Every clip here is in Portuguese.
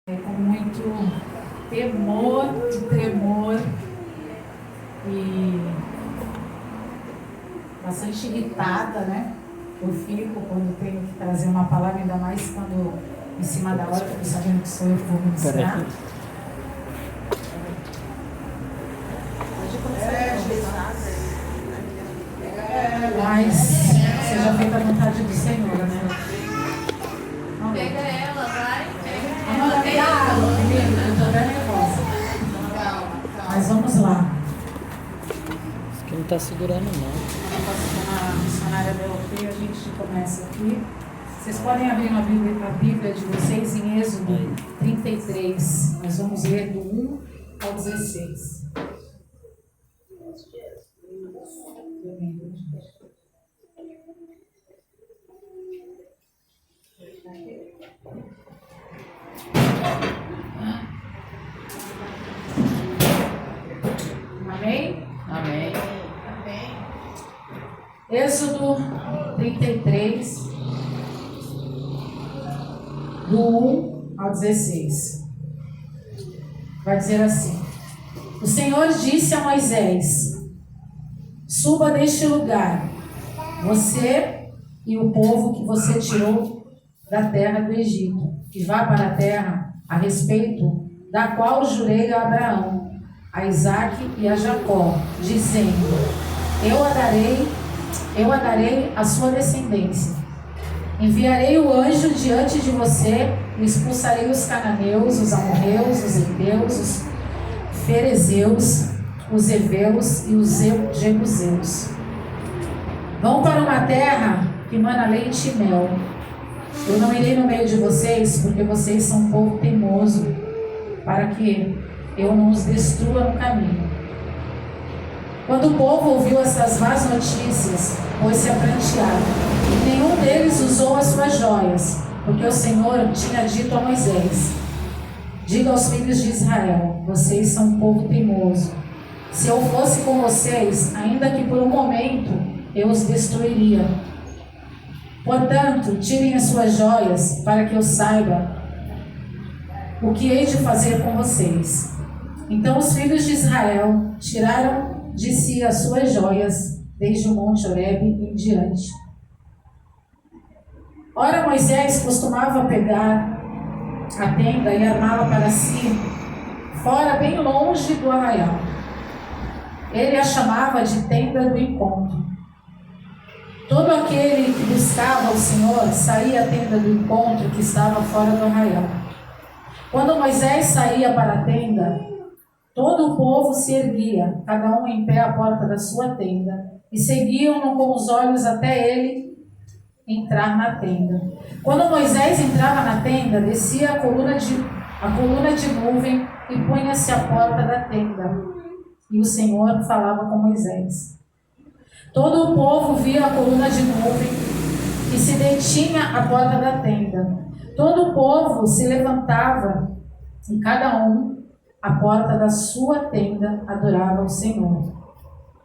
Com muito temor e tremor e bastante irritada, né? Eu fico quando tenho que trazer uma palavra, ainda mais quando em cima da hora, porque sabendo que sou eu que vou ministrar. Mas seja feita a vontade do Senhor, né? Pega ela, vai. Amanda, me dá água, menina, eu tô até nervosa. Mas vamos lá. Acho que não tá segurando, não. A missionária da UP, a gente começa aqui. Vocês podem abrir a Bíblia de vocês em Êxodo 33. Nós vamos ler do 1 ao 16. Amém? Amém. Êxodo 33, do 1 ao 16. Vai dizer assim: O Senhor disse a Moisés: Suba deste lugar, você e o povo que você tirou da terra do Egito, e vá para a terra a respeito da qual jurei a Abraão, a Isaque e a Jacó, dizendo: Eu a darei à sua descendência. Enviarei o anjo diante de você e expulsarei os cananeus, os amorreus, os heteus, os ferezeus, os heveus e os jebuseus. Vão para uma terra que mana leite e mel. Eu não irei no meio de vocês, porque vocês são um povo teimoso, para que eu não os destrua no caminho. Quando o povo ouviu essas más notícias, pôs-se a prantear, e nenhum deles usou as suas joias, porque o Senhor tinha dito a Moisés: Diga aos filhos de Israel, vocês são um povo teimoso. Se eu fosse com vocês, ainda que por um momento, eu os destruiria. Portanto, tirem as suas joias, para que eu saiba o que hei de fazer com vocês. Então os filhos de Israel tiraram de si as suas joias, desde o monte Horebe em diante. Ora, Moisés costumava pegar a tenda e armá-la para si, fora bem longe do arraial. Ele a chamava de tenda do encontro. Todo aquele que buscava o Senhor saía à tenda do encontro que estava fora do arraial. Quando Moisés saía para a tenda, todo o povo se erguia, cada um em pé à porta da sua tenda, e seguiam-no com os olhos até ele entrar na tenda. Quando Moisés entrava na tenda, descia a coluna de nuvem e punha-se à porta da tenda. E o Senhor falava com Moisés. Todo o povo via a coluna de nuvem que se detinha à porta da tenda. Todo o povo se levantava e cada um, à porta da sua tenda, adorava o Senhor.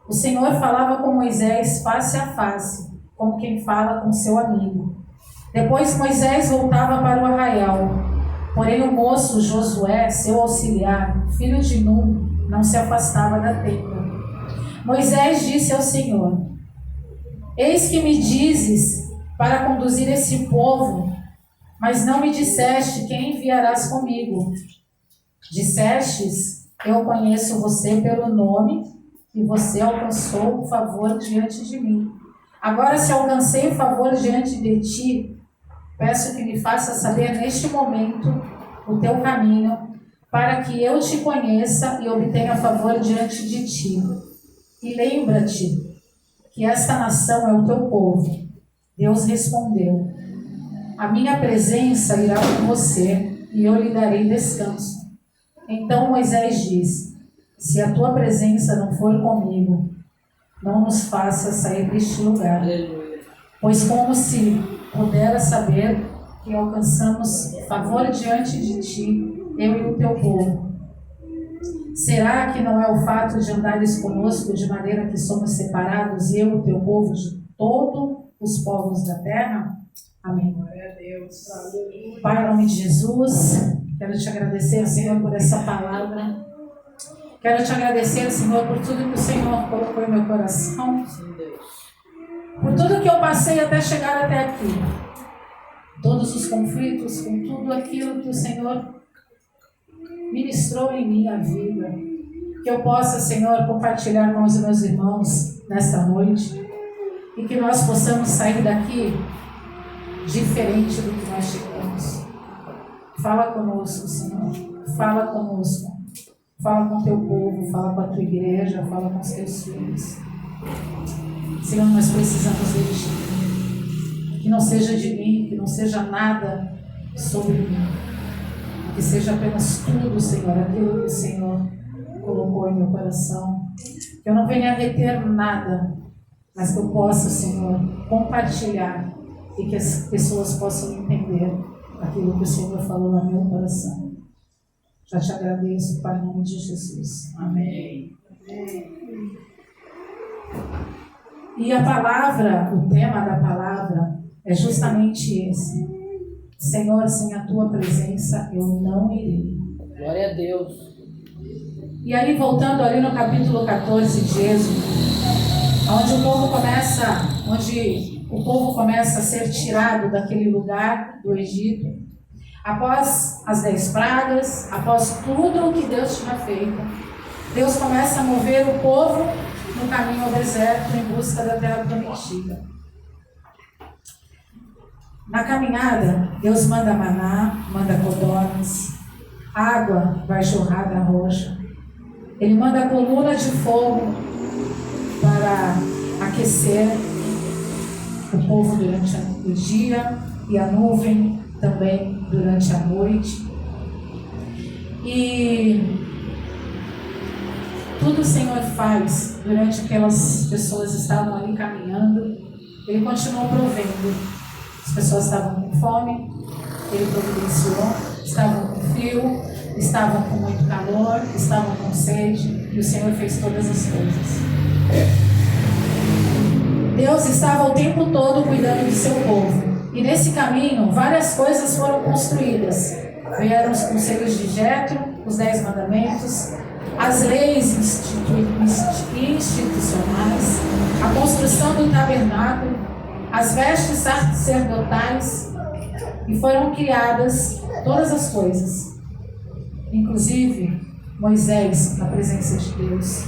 O Senhor falava com Moisés face a face, como quem fala com seu amigo. Depois Moisés voltava para o arraial. Porém o moço Josué, seu auxiliar, filho de Nun, não se afastava da tenda. Moisés disse ao Senhor: Eis que me dizes para conduzir esse povo, mas não me disseste quem enviarás comigo. Dissestes: Eu conheço você pelo nome e você alcançou o favor diante de mim. Agora, se alcancei o favor diante de ti, peço que me faça saber neste momento o teu caminho, para que eu te conheça e obtenha favor diante de ti. E lembra-te que esta nação é o teu povo. Deus respondeu: A minha presença irá com você e eu lhe darei descanso. Então Moisés disse: Se a tua presença não for comigo, não nos faça sair deste lugar. Pois como se pudera saber que alcançamos favor diante de ti, eu e o teu povo. Será que não é o fato de andares conosco de maneira que somos separados, eu e o teu povo, de todos os povos da terra? Amém. Glória a Deus. Pai, em nome de Jesus, Quero te agradecer, Senhor, por essa palavra. Quero te agradecer, Senhor, por tudo que o Senhor colocou em meu coração. Por tudo que eu passei até chegar até aqui. Todos os conflitos, com tudo aquilo que o Senhor ministrou em minha vida. Que eu possa, Senhor, compartilhar com os meus irmãos nesta noite. E que nós possamos sair daqui diferente do que nós chegamos. Fala conosco, Senhor. Fala conosco. Fala com o teu povo, fala com a tua igreja, fala com os teus filhos. Senhor, nós precisamos de ti. Que não seja de mim, que não seja nada sobre mim. Que seja apenas tudo, Senhor, aquilo que o Senhor colocou em meu coração. Que eu não venha reter nada, mas que eu possa, Senhor, compartilhar e que as pessoas possam entender aquilo que o Senhor falou no meu coração. Já te agradeço, Pai, em nome de Jesus. Amém. E a palavra, o tema da palavra é justamente esse. Senhor, sem a tua presença eu não irei. Glória a Deus. E aí, voltando ali no capítulo 14 de Êxodo, onde o povo começa a ser tirado daquele lugar do Egito, após as 10 pragas, após tudo o que Deus tinha feito, Deus começa a mover o povo no caminho ao deserto em busca da terra prometida. Na caminhada, Deus manda maná, manda codornas, água vai jorrar da rocha. Ele manda a coluna de fogo para aquecer o povo durante o dia e a nuvem também durante a noite. E tudo o Senhor faz durante aquelas pessoas que estavam ali caminhando. Ele continuou provendo. As pessoas estavam com fome, ele providenciou, estavam com frio, estavam com muito calor, estavam com sede, e o Senhor fez todas as coisas. Deus estava o tempo todo cuidando do seu povo. E nesse caminho, várias coisas foram construídas. Vieram os conselhos de Jetro, os 10 mandamentos, as leis institucionais, a construção do tabernáculo, as vestes sacerdotais, e foram criadas todas as coisas. Inclusive, Moisés na presença de Deus.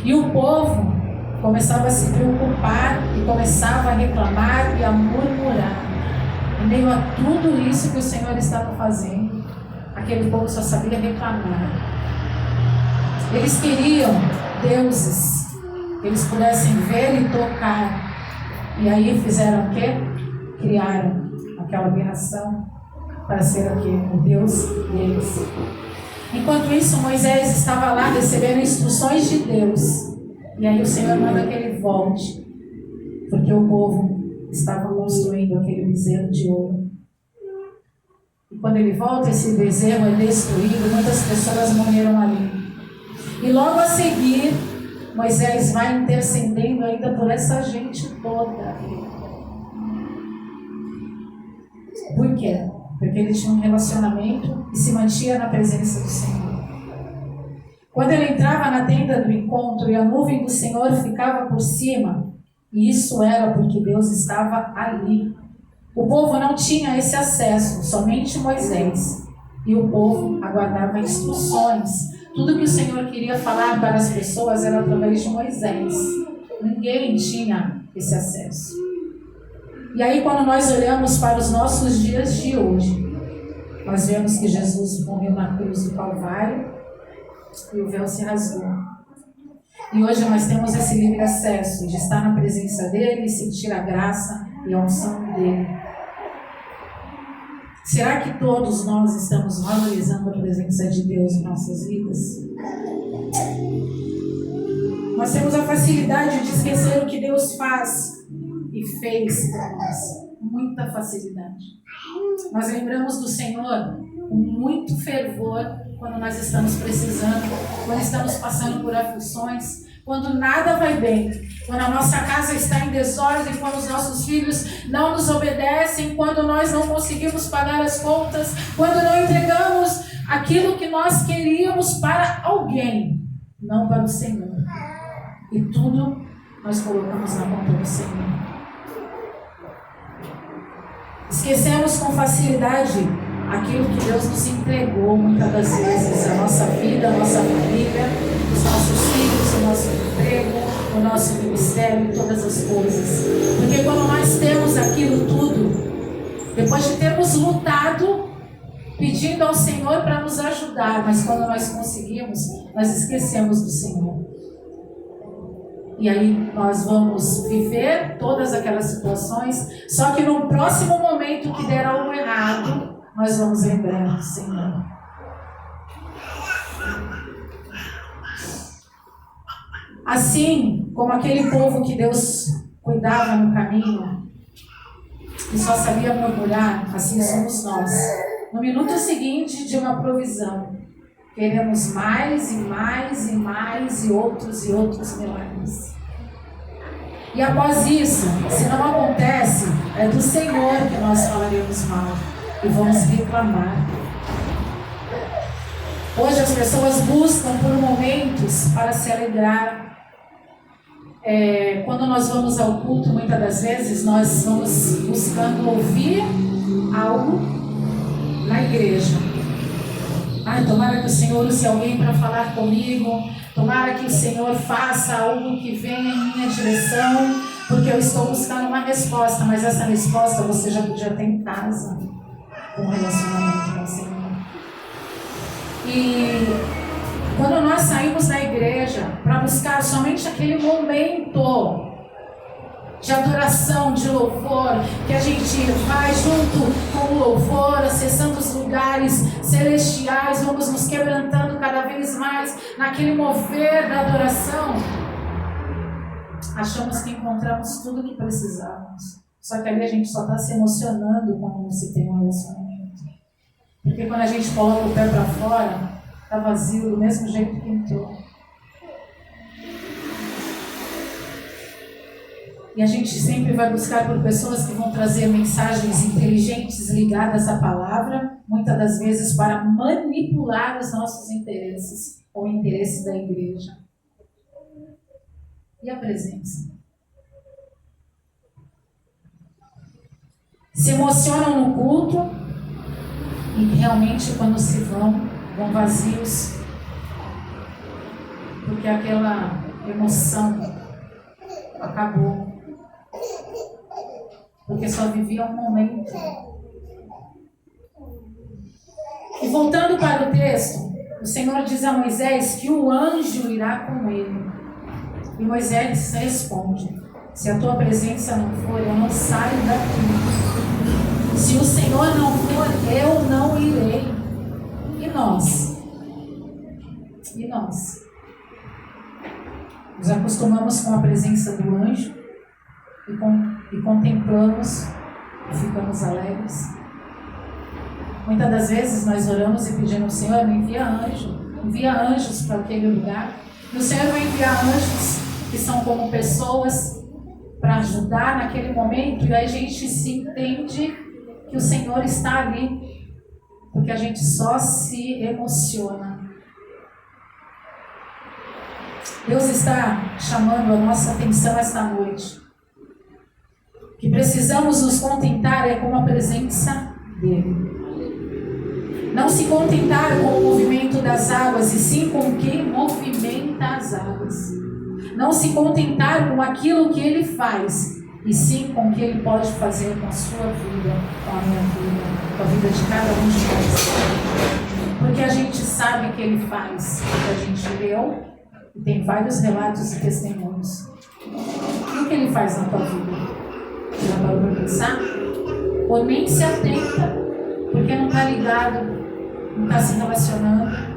E o povo começava a se preocupar e começava a reclamar e a murmurar. Em meio a tudo isso que o Senhor estava fazendo, aquele povo só sabia reclamar. Eles queriam deuses que eles pudessem ver e tocar. E aí fizeram o quê? Criaram aquela aberração para ser o quê? O Deus deles. Enquanto isso, Moisés estava lá recebendo instruções de Deus. E aí o Senhor manda que ele volte, porque o povo estava construindo aquele bezerro de ouro. E quando ele volta, esse bezerro é destruído, muitas pessoas morreram ali. E logo a seguir, Moisés vai intercedendo ainda por essa gente toda. Por quê? Porque ele tinha um relacionamento e se mantinha na presença do Senhor. Quando ele entrava na tenda do encontro e a nuvem do Senhor ficava por cima, e isso era porque Deus estava ali. O povo não tinha esse acesso, somente Moisés. E o povo aguardava instruções. Tudo que o Senhor queria falar para as pessoas era através de Moisés. Ninguém tinha esse acesso. E aí, quando nós olhamos para os nossos dias de hoje, nós vemos que Jesus morreu na cruz do Calvário e o véu se rasgou. E hoje nós temos esse livre acesso de estar na presença dele e sentir a graça e a unção dele. Será que todos nós estamos valorizando a presença de Deus em nossas vidas? Nós temos a facilidade de esquecer o que Deus faz e fez para nós. Muita facilidade. Nós lembramos do Senhor com muito fervor quando nós estamos precisando, quando estamos passando por aflições, quando nada vai bem, quando a nossa casa está em desordem, quando os nossos filhos não nos obedecem, quando nós não conseguimos pagar as contas, quando não entregamos aquilo que nós queríamos para alguém, não para o Senhor. E tudo nós colocamos na conta do Senhor. Esquecemos com facilidade aquilo que Deus nos entregou muitas das vezes, a nossa vida, a nossa família, os nossos filhos, o nosso emprego, o nosso ministério e todas as coisas. Porque quando nós temos aquilo tudo, depois de termos lutado, pedindo ao Senhor para nos ajudar, mas quando nós conseguimos, nós esquecemos do Senhor. E aí nós vamos viver todas aquelas situações, só que no próximo momento que der algo errado, nós vamos lembrar do Senhor. Assim como aquele povo que Deus cuidava no caminho, que só sabia murmurar, assim somos nós. No minuto seguinte de uma provisão, queremos mais e mais e mais e outros milagres. E após isso, se não acontece, é do Senhor que nós falaremos mal e vamos reclamar. Hoje as pessoas buscam por momentos para se alegrar. Quando nós vamos ao culto, muitas das vezes, nós vamos buscando ouvir algo na igreja. Tomara que o Senhor use alguém para falar comigo. Tomara que o Senhor faça algo que venha em minha direção, porque eu estou buscando uma resposta, mas essa resposta você já podia ter em casa, com um relacionamento com o Senhor. E quando nós saímos da igreja para buscar somente aquele momento de adoração, de louvor, que a gente vai junto com o louvor, acessando os lugares celestiais, vamos nos quebrantando cada vez mais naquele mover da adoração, achamos que encontramos tudo o que precisávamos. Só que ali a gente só está se emocionando quando não se tem um relacionamento. Porque quando a gente coloca o pé para fora, está vazio do mesmo jeito que entrou. E a gente sempre vai buscar por pessoas que vão trazer mensagens inteligentes ligadas à palavra, muitas das vezes para manipular os nossos interesses, ou o interesse da igreja. E a presença? Se emocionam no culto e realmente quando se vão vazios, porque aquela emoção acabou. Porque só vivia um momento. E voltando para o texto, o Senhor diz a Moisés que o anjo irá com ele. E Moisés responde: se a tua presença não for, eu não saio daqui. Se o Senhor não for, eu não irei. E nós? E nós? Nos acostumamos com a presença do anjo e contemplamos e ficamos alegres. Muitas das vezes nós oramos e pedimos ao Senhor: envia anjos para aquele lugar. E o Senhor vai enviar anjos que são como pessoas para ajudar naquele momento, e aí a gente se entende que o Senhor está ali, porque a gente só se emociona. Deus está chamando a nossa atenção esta noite. Que precisamos nos contentar com a presença dele. Não se contentar com o movimento das águas, e sim com quem movimenta as águas. Não se contentar com aquilo que ele faz, e sim com o que ele pode fazer com a sua vida, com a minha vida, com a vida de cada um de nós. Porque a gente sabe que ele faz, porque a gente leu e tem vários relatos e testemunhos. E o que ele faz na tua vida? Já parou para pensar? Ou nem se atenta, porque não está ligado, não está se relacionando.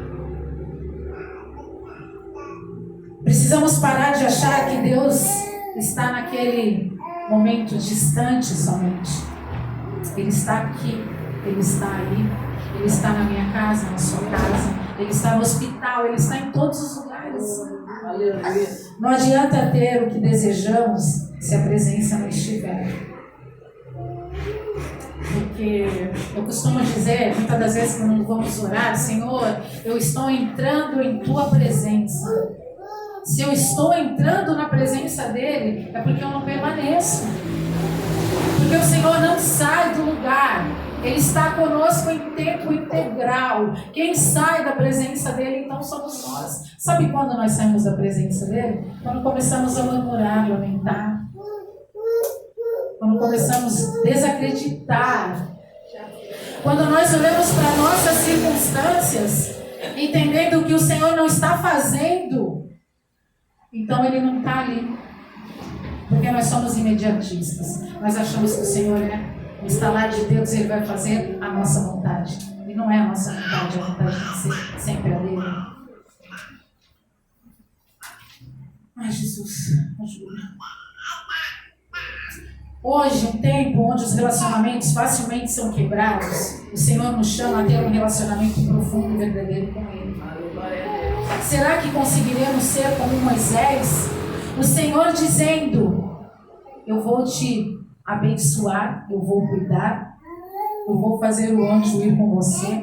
Precisamos parar de achar que Deus está naquele momento distante somente. Ele está aqui, Ele está aí, Ele está na minha casa, na sua casa, Ele está no hospital, Ele está em todos os lugares Não adianta ter o que desejamos se a presença não estiver. Porque eu costumo dizer, muitas das vezes quando vamos orar, Senhor, eu estou entrando em Tua presença. Se eu estou entrando na presença dEle, é porque eu não permaneço. Porque o Senhor não sai do lugar. Ele está conosco em tempo integral. Quem sai da presença dEle, então somos nós. Sabe quando nós saímos da presença dEle? Quando começamos a murmurar, lamentar. Quando começamos a desacreditar. Quando nós olhamos para nossas circunstâncias, entendendo que o Senhor não está fazendo, então Ele não está ali. Porque nós somos imediatistas. Nós achamos que o Senhor no estalar de Deus, Ele vai fazer a nossa vontade. E não é a nossa vontade, a vontade tem que ser sempre a dele. Ai, Jesus, ajuda. Hoje, um tempo onde os relacionamentos facilmente são quebrados, o Senhor nos chama a ter um relacionamento profundo e verdadeiro com Ele. Será que conseguiremos ser como Moisés? O Senhor dizendo, eu vou te abençoar, eu vou cuidar, eu vou fazer o anjo ir com você.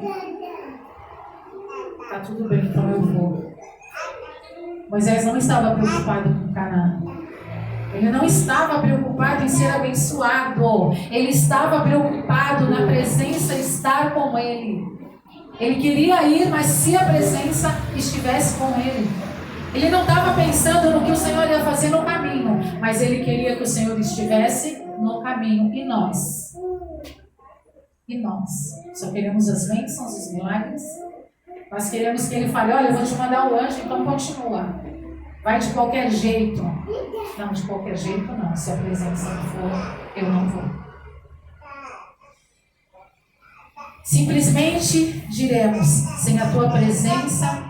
Tá tudo bem, então eu vou. Moisés não estava preocupado com Canaã. Ele não estava preocupado em ser abençoado. Ele estava preocupado na presença estar com ele. Ele queria ir, mas se a presença estivesse com ele. Ele não estava pensando no que o Senhor ia fazer no caminho, mas ele queria que o Senhor estivesse no caminho. E nós? E nós? Só queremos as bênçãos, os milagres? Nós queremos que Ele fale, olha, eu vou te mandar o anjo, então continua. Vai de qualquer jeito. Não, de qualquer jeito não. Se a presença não for, eu não vou. Simplesmente diremos, sem a tua presença,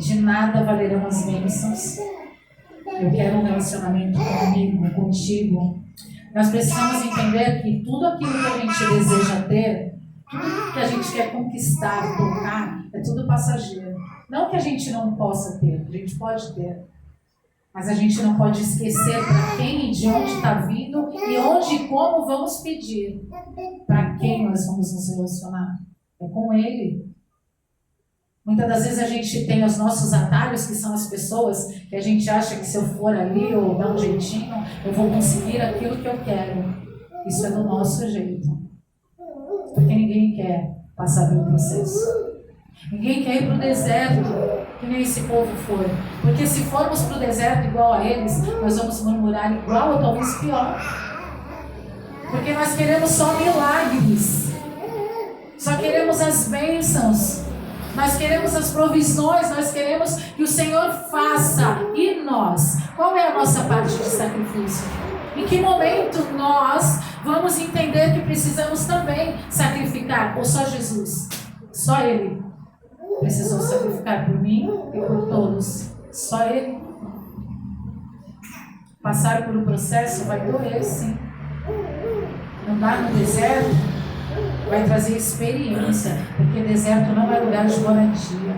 de nada valerão as bênçãos. Eu quero um relacionamento comigo, contigo. Nós precisamos entender que tudo aquilo que a gente deseja ter, tudo que a gente quer conquistar, tocar, é tudo passageiro. Não que a gente não possa ter, a gente pode ter. Mas a gente não pode esquecer para quem e de onde está vindo e onde e como vamos pedir. Para quem nós vamos nos relacionar? É com Ele. Muitas das vezes a gente tem os nossos atalhos, que são as pessoas que a gente acha que se eu for ali ou dar um jeitinho, eu vou conseguir aquilo que eu quero. Isso é do nosso jeito. Porque ninguém quer passar pelo processo. Ninguém quer ir para o deserto, que nem esse povo foi. Porque se formos para o deserto igual a eles, nós vamos murmurar igual ou talvez pior. Porque nós queremos só milagres. Só queremos as bênçãos. Nós queremos as provisões, nós queremos que o Senhor faça. E nós? Qual é a nossa parte de sacrifício? Em que momento nós vamos entender que precisamos também sacrificar? Ou só Jesus? Só Ele precisou sacrificar por mim e por todos. Só Ele. Passar por um processo vai doer, sim. Andar no deserto vai trazer experiência, porque deserto não é lugar de moradia,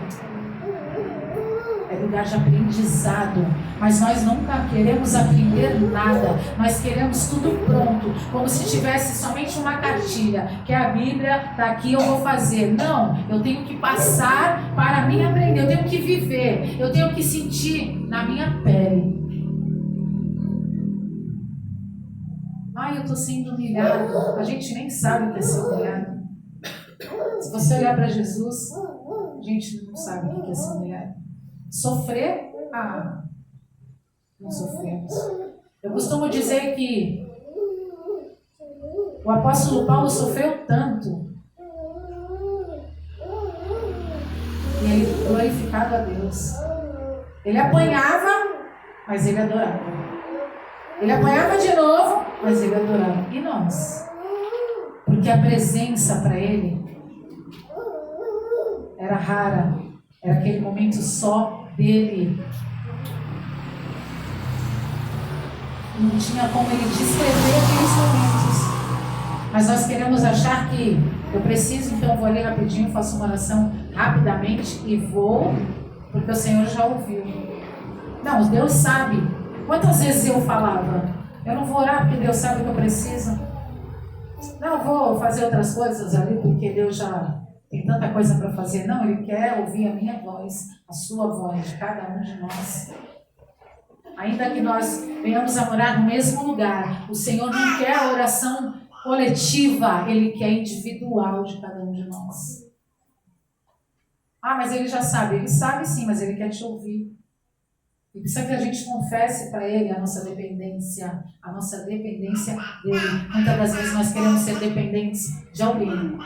é lugar de aprendizado. Mas nós nunca queremos aprender nada, nós queremos tudo pronto, como se tivesse somente uma cartilha, que a Bíblia está aqui, eu vou fazer. Não, eu tenho que passar para mim aprender, eu tenho que viver, eu tenho que sentir na minha pele. Ai, eu estou sendo humilhado. A gente nem sabe o que é ser humilhado. Se você olhar para Jesus, a gente não sabe o que é ser humilhado. Sofrer? Ah, não sofremos. Eu costumo dizer que o apóstolo Paulo sofreu tanto e ele glorificava a Deus. Ele apanhava, mas ele adorava. Ele apanhava de novo, mas ele adorava. E nós? Porque a presença para ele era rara. Era aquele momento só dele. Não tinha como ele descrever aqueles momentos. Mas nós queremos achar que eu preciso, então vou ali rapidinho, faço uma oração rapidamente e vou, porque o Senhor já ouviu. Não, Deus sabe. Quantas vezes eu falava, eu não vou orar porque Deus sabe o que eu preciso. Não, eu vou fazer outras coisas ali porque Deus já tem tanta coisa para fazer. Não, Ele quer ouvir a minha voz, a sua voz, de cada um de nós. Ainda que nós venhamos a morar no mesmo lugar, o Senhor não quer a oração coletiva, Ele quer individual de cada um de nós. Ah, mas Ele já sabe. Ele sabe sim, mas Ele quer te ouvir. E precisa que a gente confesse para Ele a nossa dependência dEle. Muitas das vezes nós queremos ser dependentes de alguém.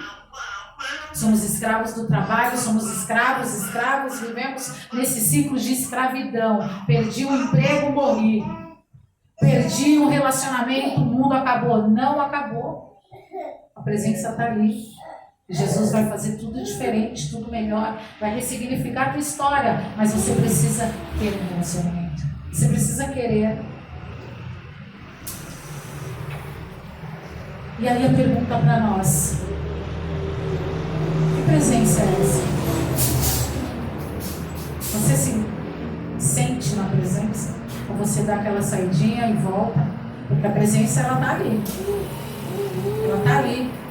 Somos escravos do trabalho, somos escravos, vivemos nesse ciclo de escravidão. Perdi o emprego, morri. Perdi um relacionamento, o mundo acabou. Não acabou. A presença está ali. Jesus vai fazer tudo diferente, tudo melhor, vai ressignificar a tua história, mas você precisa ter um relacionamento. Você precisa querer. E aí a pergunta para nós: que presença é essa? Você se sente na presença? Ou você dá aquela saidinha e volta? Porque a presença, ela está ali. Ela está ali.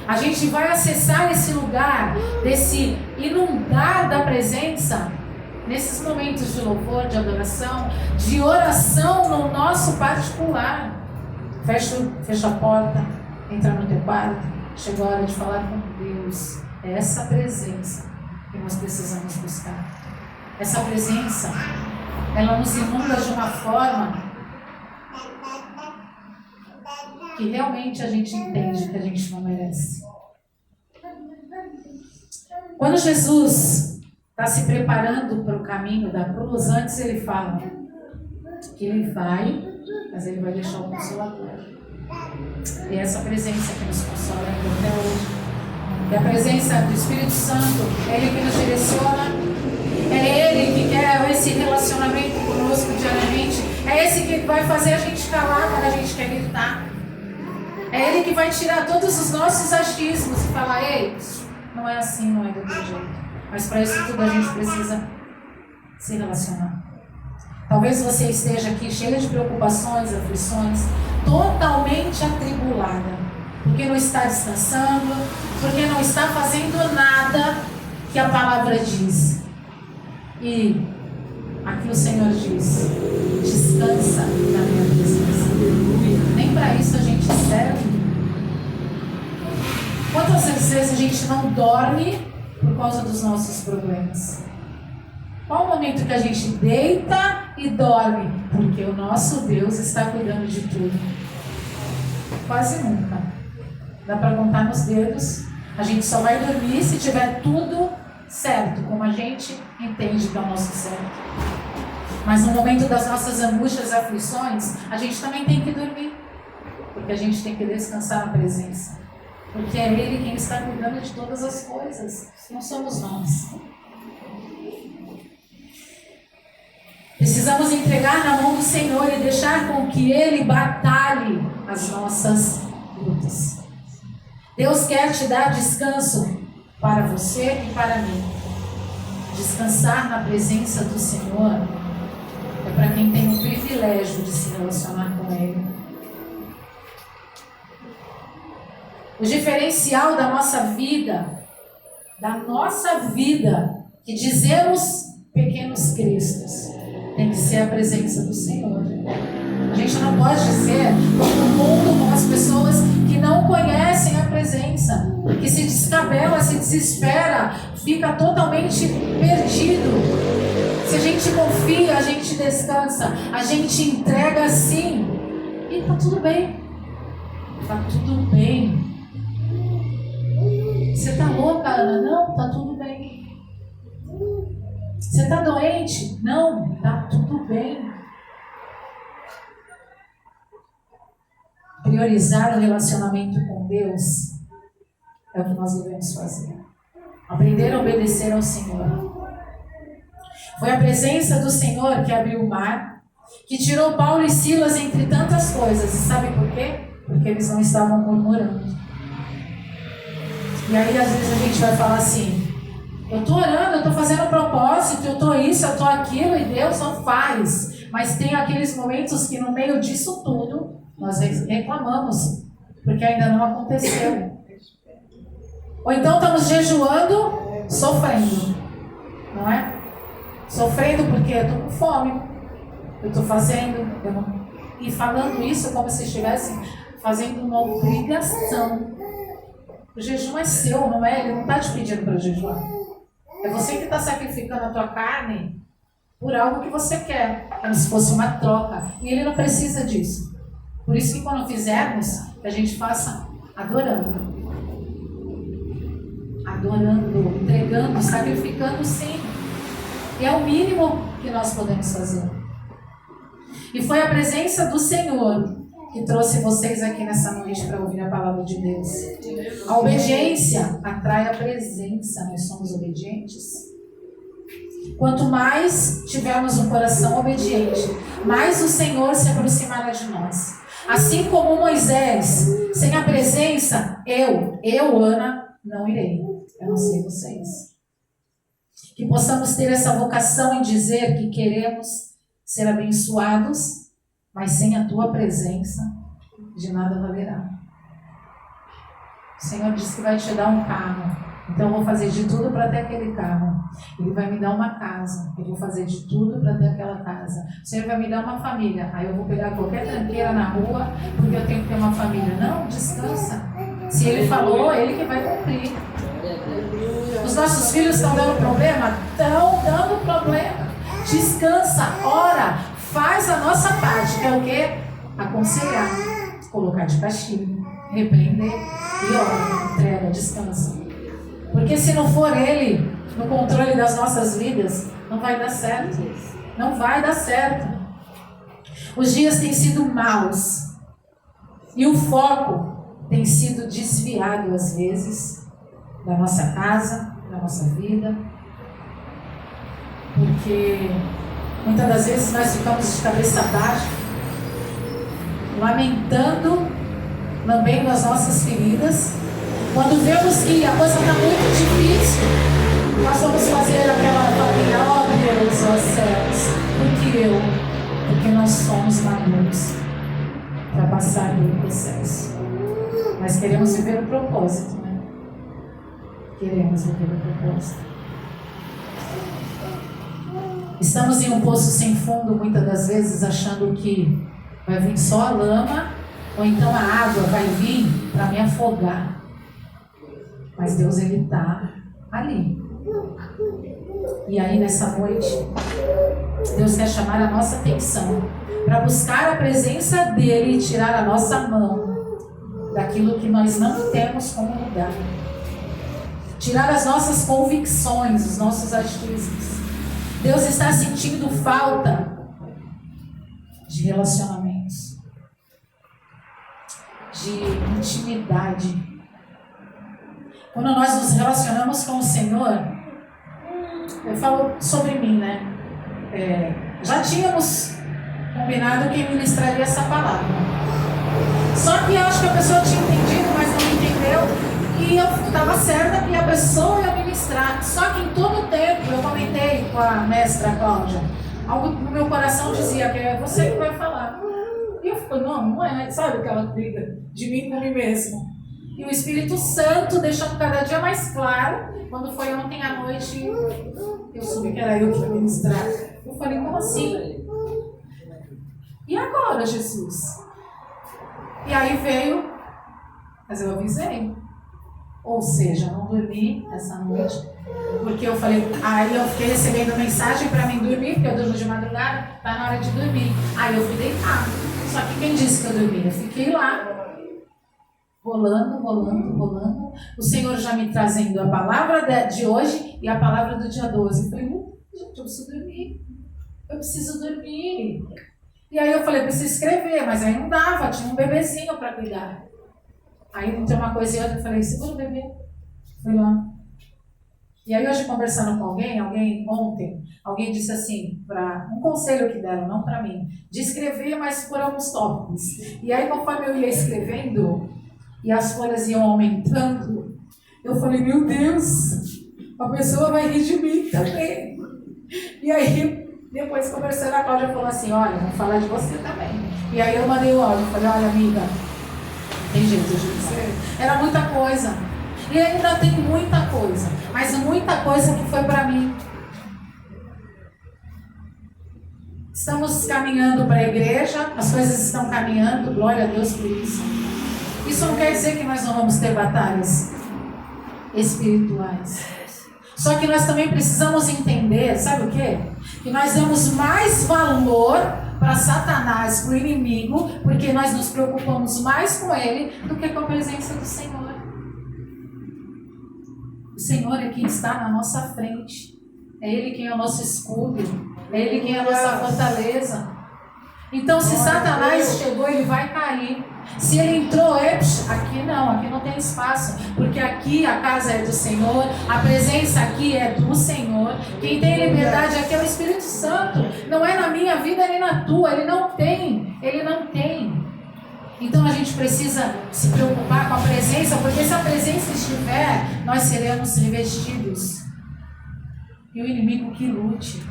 A gente vai acessar esse lugar, desse inundar da presença, nesses momentos de louvor, de adoração, de oração no nosso particular. Fecha a porta, entra no teu quarto, chegou a hora de falar com Deus. É essa presença que nós precisamos buscar. Essa presença, ela nos inunda de uma forma que realmente a gente entende que a gente não merece. Quando Jesus está se preparando para o caminho da cruz, antes ele fala que ele vai, mas ele vai deixar o Consolador. E essa presença que nos consola até hoje. E a presença do Espírito Santo, é Ele que nos direciona, é Ele que quer esse relacionamento conosco diariamente, é esse que vai fazer a gente calar quando a gente quer gritar. É Ele que vai tirar todos os nossos achismos e falar: ei, não é assim, não é do outro jeito. Mas para isso tudo a gente precisa se relacionar. Talvez você esteja aqui cheia de preocupações, aflições, totalmente atribulada, porque não está descansando, porque não está fazendo nada que a palavra diz. E aqui o Senhor diz: descansa na minha presença. Nem para isso a gente serve. Quantas vezes a gente não dorme por causa dos nossos problemas? Qual o momento que a gente deita e dorme? Porque o nosso Deus está cuidando de tudo. Quase nunca. Dá para contar nos dedos. A gente só vai dormir se tiver tudo certo, como a gente entende que é o nosso certo. Mas no momento das nossas angústias e aflições, a gente também tem que dormir. Porque a gente tem que descansar na presença. Porque é Ele quem está cuidando de todas as coisas. Não somos nós. Precisamos entregar na mão do Senhor e deixar com que Ele batalhe as nossas lutas. Deus quer te dar descanso para você e para mim. Descansar na presença do Senhor é para quem tem o privilégio de se relacionar com Ele. O diferencial da nossa vida, que dizemos pequenos cristos, tem que ser a presença do Senhor. A gente não pode ser como o mundo, como as pessoas que não conhecem a presença, que se descabela, se desespera, fica totalmente perdido. Se a gente confia, a gente descansa, a gente entrega sim, e tá tudo bem. Tá tudo bem. Você tá louca, Ana? Não, tá tudo bem. Você tá doente? Não, tá tudo bem. Priorizar o relacionamento com Deus é o que nós devemos fazer. Aprender a obedecer ao Senhor. Foi a presença do Senhor que abriu o mar, que tirou Paulo e Silas entre tantas coisas. E sabe por quê? Porque eles não estavam murmurando. E aí às vezes a gente vai falar assim: eu estou orando, eu estou fazendo um propósito, que eu estou isso, eu estou aquilo e Deus não faz. Mas tem aqueles momentos que no meio disso tudo, nós reclamamos, porque ainda não aconteceu. Ou então estamos jejuando, sofrendo, não é? Sofrendo porque eu estou com fome, eu estou fazendo, e falando isso como se estivesse fazendo uma obrigação. O jejum é seu, não é? Ele não está te pedindo para jejuar. É você que está sacrificando a tua carne por algo que você quer, como se fosse uma troca. E ele não precisa disso. Por isso que quando fizermos, que a gente faça adorando. Adorando, entregando, sacrificando sim. E é o mínimo que nós podemos fazer. E foi a presença do Senhor que trouxe vocês aqui nessa noite para ouvir a palavra de Deus. A obediência atrai a presença. Nós somos obedientes. Quanto mais tivermos um coração obediente, mais o Senhor se aproximará de nós. Assim como Moisés, sem a presença, eu, Ana, não irei. Eu não sei vocês. Que possamos ter essa vocação em dizer que queremos ser abençoados, mas sem a tua presença, de nada valerá. O Senhor disse que vai te dar um carro, então eu vou fazer de tudo para ter aquele carro. Ele vai me dar uma casa, eu vou fazer de tudo para ter aquela casa. O Senhor vai me dar uma família, aí eu vou pegar qualquer tranqueira na rua, porque eu tenho que ter uma família. Não, descansa. Se Ele falou, Ele que vai cumprir. Os nossos filhos estão dando problema? Estão dando problema. Descansa, ora, faz a nossa parte, que é o quê? Aconselhar, colocar de castigo, repreender e ora, entrega, descansa. Porque se não for Ele no controle das nossas vidas, não vai dar certo. Não vai dar certo. Os dias têm sido maus e o foco tem sido desviado às vezes da nossa casa, da nossa vida. Porque muitas das vezes nós ficamos de cabeça baixa, lamentando, lambendo as nossas feridas. Quando vemos que a coisa está muito difícil, nós vamos fazer aquela família, ó Deus, ó céus, porque nós somos maduros para passar pelo processo. Mas queremos viver o propósito, né? Queremos viver o propósito. Estamos em um poço sem fundo, muitas das vezes, achando que vai vir só a lama, ou então a água vai vir para me afogar. Mas Deus, Ele está ali. E aí, nessa noite, Deus quer chamar a nossa atenção para buscar a presença dEle e tirar a nossa mão daquilo que nós não temos como mudar. Tirar as nossas convicções, os nossos achismos. Deus está sentindo falta de relacionamentos, de intimidade. Quando nós nos relacionamos com o Senhor, eu falo sobre mim, né? Já tínhamos combinado quem ministraria essa palavra. Só que eu acho que a pessoa tinha entendido, mas não entendeu. E eu estava certa que a pessoa ia ministrar. Só que em todo o tempo, eu comentei com a mestra Cláudia, algo no meu coração dizia que é você que vai falar. E eu falei, não é, sabe aquela briga de mim com mim mesmo. E o Espírito Santo deixando cada dia mais claro. Quando foi ontem à noite, eu soube que era eu que ia ministrar. Eu falei, como assim? E agora, Jesus? E aí veio, mas eu avisei. Ou seja, não dormi essa noite, porque eu falei, aí eu fiquei recebendo mensagem para mim dormir, porque eu durmo de madrugada, tá na hora de dormir. Aí eu fui deitar. Só que quem disse que eu dormi? Eu fiquei lá, rolando. O Senhor já me trazendo a palavra de hoje e a palavra do dia 12. Eu falei, gente, eu preciso dormir. E aí eu falei, preciso escrever, mas aí não dava, tinha um bebezinho para cuidar. Aí não tem uma coisa e outra, eu falei, segura o bebê. Fui lá. E aí hoje conversando com alguém ontem, alguém disse assim, um conselho que deram, não para mim, de escrever, mas por alguns tópicos. E aí conforme eu ia escrevendo, e as folhas iam aumentando, eu falei, meu Deus, a pessoa vai rir de mim também. E aí, depois conversando, a Cláudia falou assim, olha, vamos falar de você também. E aí eu mandei o áudio, falei, olha amiga, tem jeito de dizer. Era muita coisa. E ainda tem muita coisa, mas muita coisa que foi para mim. Estamos caminhando para a igreja, as coisas estão caminhando, glória a Deus por isso. Isso não quer dizer que nós não vamos ter batalhas espirituais. Só que nós também precisamos entender, sabe o quê? Que nós damos mais valor para Satanás, para o inimigo, porque nós nos preocupamos mais com ele do que com a presença do Senhor. O Senhor é quem está na nossa frente. É Ele quem é o nosso escudo. É Ele quem é a nossa fortaleza. Então, se Satanás chegou, ele vai cair. Se ele entrou, aqui não tem espaço. Porque aqui a casa é do Senhor, a presença aqui é do Senhor. Quem tem liberdade aqui é o Espírito Santo. Não é na minha vida nem na tua. Ele não tem. Então a gente precisa se preocupar com a presença, porque se a presença estiver, nós seremos revestidos. E o inimigo que lute.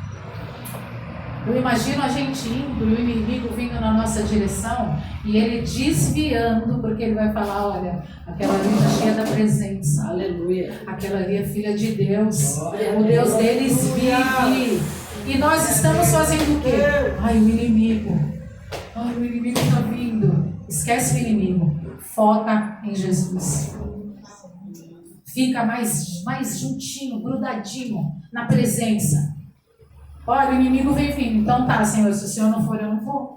Eu imagino a gente indo e o inimigo vindo na nossa direção e ele desviando, porque ele vai falar, olha, aquela ali está cheia da presença, aleluia, aquela ali é filha de Deus, o Deus deles vive. E nós estamos fazendo o quê? Ai, o inimigo está vindo. Esquece o inimigo, foca em Jesus. Fica mais juntinho, grudadinho na presença. Olha, o inimigo vem vindo. Então tá, Senhor, se o Senhor não for, eu não vou.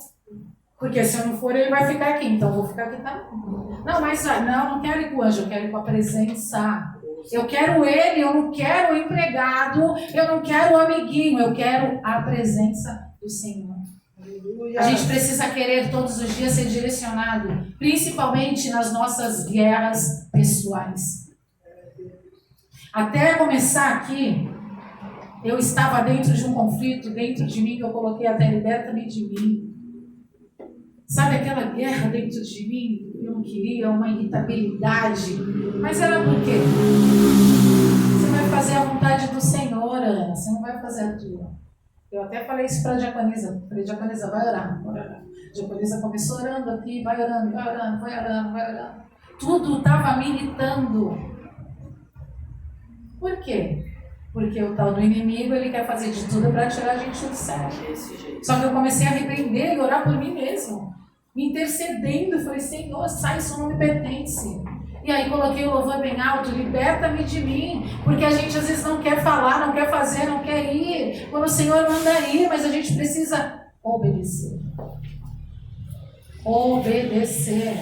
Porque se eu não for, ele vai ficar aqui. Então eu vou ficar aqui também. Não, mas não quero ir com o anjo, eu quero ir com a presença. Eu quero ele, eu não quero o empregado, eu não quero o amiguinho, eu quero a presença do Senhor. A gente precisa querer todos os dias ser direcionado, principalmente nas nossas guerras pessoais. Até começar aqui, eu estava dentro de um conflito, dentro de mim, que eu coloquei até liberta-me de mim. Sabe aquela guerra dentro de mim? Eu não queria, uma irritabilidade. Mas era por quê? Você vai fazer a vontade do Senhor, Ana. Você não vai fazer a tua. Eu até falei isso para a diaconisa. Falei, diaconisa, vai orar, vai orar. A diaconisa começou orando aqui, vai orando. Tudo estava me irritando. Por quê? Porque o tal do inimigo, ele quer fazer de tudo para tirar a gente do céu. Só que eu comecei a repreender e orar por mim mesmo. Me intercedendo. Falei, Senhor, sai, isso não me pertence. E aí coloquei o louvor bem alto, liberta-me de mim. Porque a gente às vezes não quer falar, não quer fazer, não quer ir. Quando o Senhor manda ir, mas a gente precisa obedecer. Obedecer.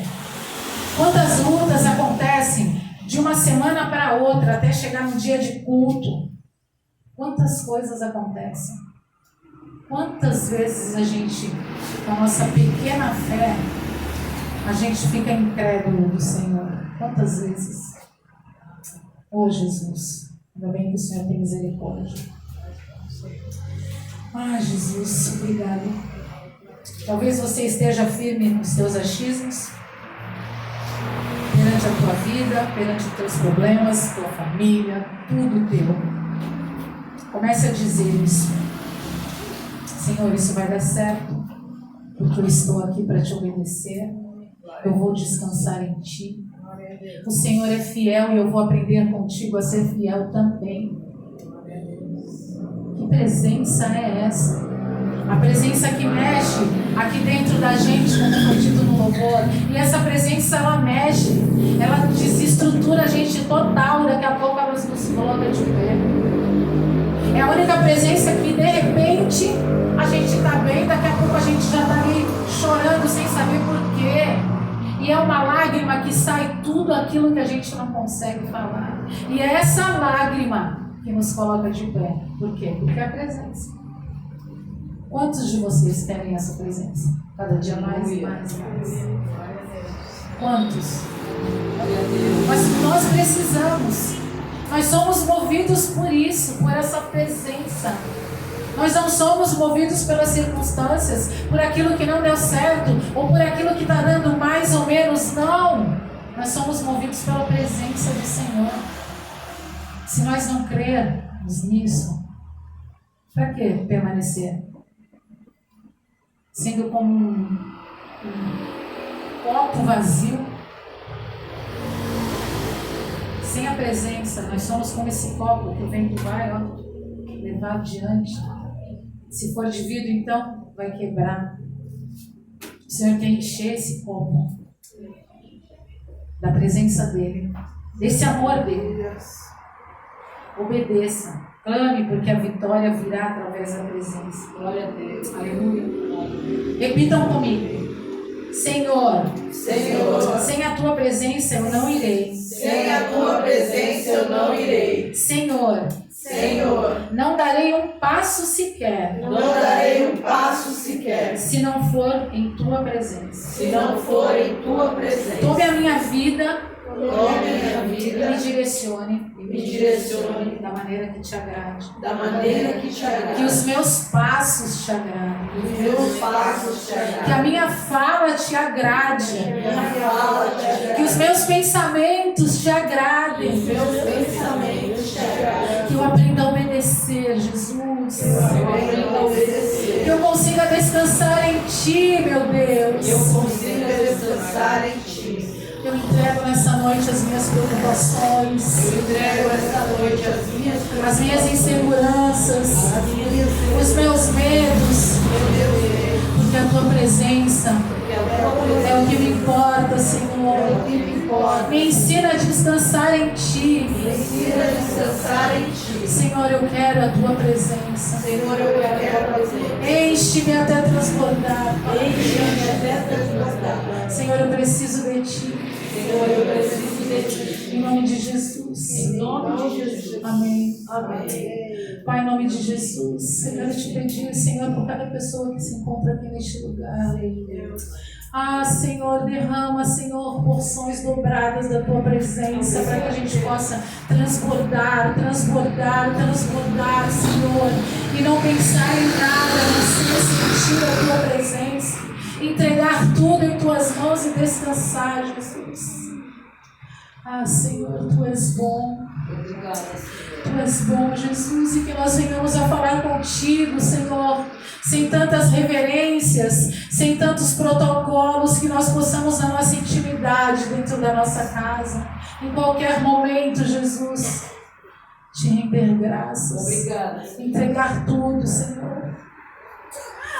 Quantas lutas acontecem de uma semana para outra até chegar no dia de culto? Quantas coisas acontecem? Quantas vezes a gente, com a nossa pequena fé, a gente fica incrédulo do Senhor? Quantas vezes? Oh, Jesus, ainda bem que o Senhor tem misericórdia. Ah, Jesus, obrigado. Talvez você esteja firme nos seus achismos, perante a tua vida, perante os teus problemas, tua família, tudo teu. Comece a dizer isso. Senhor, isso vai dar certo, porque eu estou aqui para te obedecer. Eu vou descansar em ti. O Senhor é fiel e eu vou aprender contigo a ser fiel também. Que presença é essa? A presença que mexe aqui dentro da gente, como foi dito no louvor. E essa presença, ela mexe, ela desestrutura a gente total. Daqui a pouco ela nos coloca de pé. É a única presença que de repente a gente está bem, daqui a pouco a gente já está ali chorando sem saber porquê. E é uma lágrima que sai tudo aquilo que a gente não consegue falar. E é essa lágrima que nos coloca de pé. Por quê? Porque é a presença. Quantos de vocês querem essa presença? Cada dia mais e mais. Quantos? Mas nós precisamos. Nós somos movidos por isso, por essa presença. Nós não somos movidos pelas circunstâncias, por aquilo que não deu certo, ou por aquilo que está dando mais ou menos, não. Nós somos movidos pela presença do Senhor. Se nós não crermos nisso, Para que permanecer? Sendo como um copo vazio, sem a presença. Nós somos como esse copo que o vento vai, ó, levar adiante. Se for de vidro, então vai quebrar. O Senhor quer encher esse copo da presença dele, desse amor dele. Obedeça, clame, porque a vitória virá através da presença. Glória a Deus, aleluia. Repitam comigo: Senhor, Senhor, sem a tua presença eu não irei. sem a tua presença eu não irei. Senhor, Senhor, não darei um passo sequer, não darei um passo sequer, se não for em tua presença. se não for em tua presença. Tome a minha vida Tome minha e vida me direcione e me direcione da maneira que te agrade. da maneira que te Que agrada. os meus passos te agradem. Os meus passos te Que a agradem. minha fala te agrade. Minha fala te agrade. Que os meus pensamentos te agradem. Os meus pensamentos te agradem. Que eu aprenda a obedecer, Jesus. Eu aprenda a obedecer. Que eu consiga descansar em Ti, meu Deus. Que eu consiga descansar em ti. Eu entrego nessa noite as minhas preocupações, Eu entrego esta noite as minhas inseguranças, os meus medos, porque a Tua presença é o que me importa, Senhor. Me ensina a descansar em Ti. Ensina a descansar em ti. Senhor, eu quero a Tua presença. Senhor, eu quero a presença. Enche-me até transbordar. Enche-me até transbordar. Senhor, eu preciso de Ti. Senhor, eu preciso de ti. Em nome de Jesus. Em nome de Jesus. Amém. Amém. Pai, em nome de Jesus, eu quero te pedir, Senhor, por cada pessoa que se encontra aqui neste lugar. Ah, Senhor, derrama, Senhor, porções dobradas da Tua presença, para que a gente possa transbordar, Senhor, e não pensar em nada, a não ser sentir a Tua presença, entregar tudo em Tuas mãos e descansar, Jesus. Ah, Senhor, Tu és bom. Obrigada, Senhor. Tu és bom, Jesus, e que nós venhamos a falar contigo, Senhor, sem tantas reverências, sem tantos protocolos, que nós possamos na nossa intimidade dentro da nossa casa, em qualquer momento, Jesus, te render graças. Obrigada, Senhor. Entregar tudo, Senhor.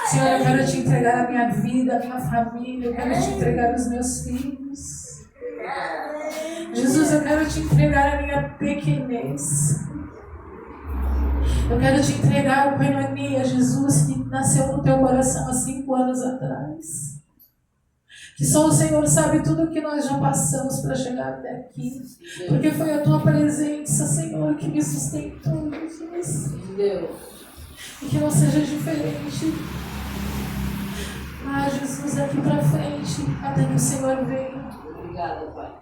Senhor, eu quero te entregar a minha vida, a minha família, eu quero te entregar os meus filhos. Jesus, eu quero te entregar a minha pequenez. Eu quero te entregar o Koinonia, Jesus, que nasceu no teu coração há 5 anos atrás. Que só o Senhor sabe tudo o que nós já passamos para chegar até aqui. Porque foi a tua presença, Senhor, que me sustentou, Jesus. Deus. E que não seja diferente. Ah, Jesus, daqui para frente, até que o Senhor venha. Obrigada, Pai.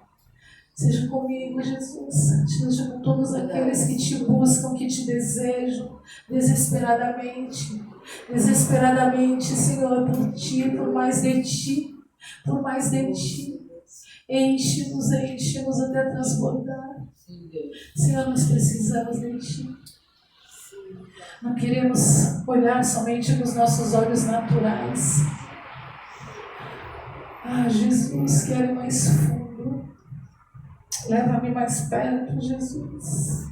Seja comigo, Jesus. Seja com todos aqueles que te buscam, que te desejam desesperadamente. Desesperadamente, Senhor, por ti, por mais de ti, por mais de ti. Enche-nos até transbordar. Senhor, nós precisamos de ti. Não queremos olhar somente nos nossos olhos naturais. Ah, Jesus, quero ir mais fundo. Leva-me mais perto, Jesus.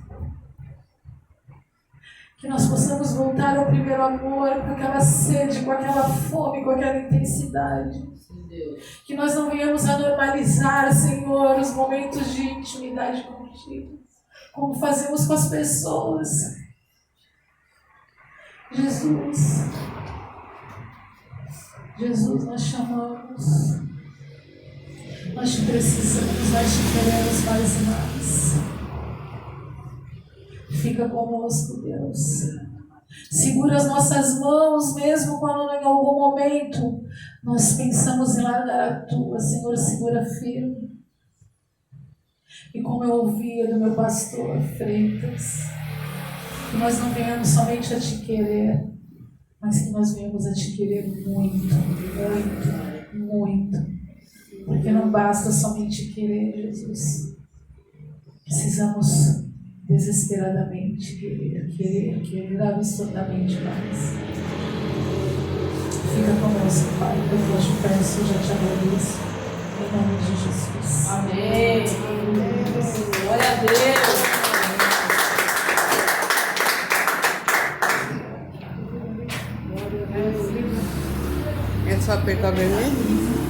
Que nós possamos voltar ao primeiro amor, com aquela sede, com aquela fome, com aquela intensidade. Que nós não venhamos a normalizar, Senhor, os momentos de intimidade contigo, como fazemos com as pessoas. Jesus, nós chamamos. Nós te precisamos, nós te queremos mais e mais. Fica conosco, Deus. Segura as nossas mãos, mesmo quando em algum momento nós pensamos em largar a tua, Senhor, segura firme. E como eu ouvia do meu pastor Freitas, que nós não venhamos somente a te querer, mas que nós venhamos a te querer muito, muito, muito. Porque não basta somente querer, Jesus. Precisamos desesperadamente querer absolutamente mais. Fica conosco, Pai, eu te peço, eu já te agradeço, em nome de Jesus. Amém. Glória a Deus. É só apertar o vermelho?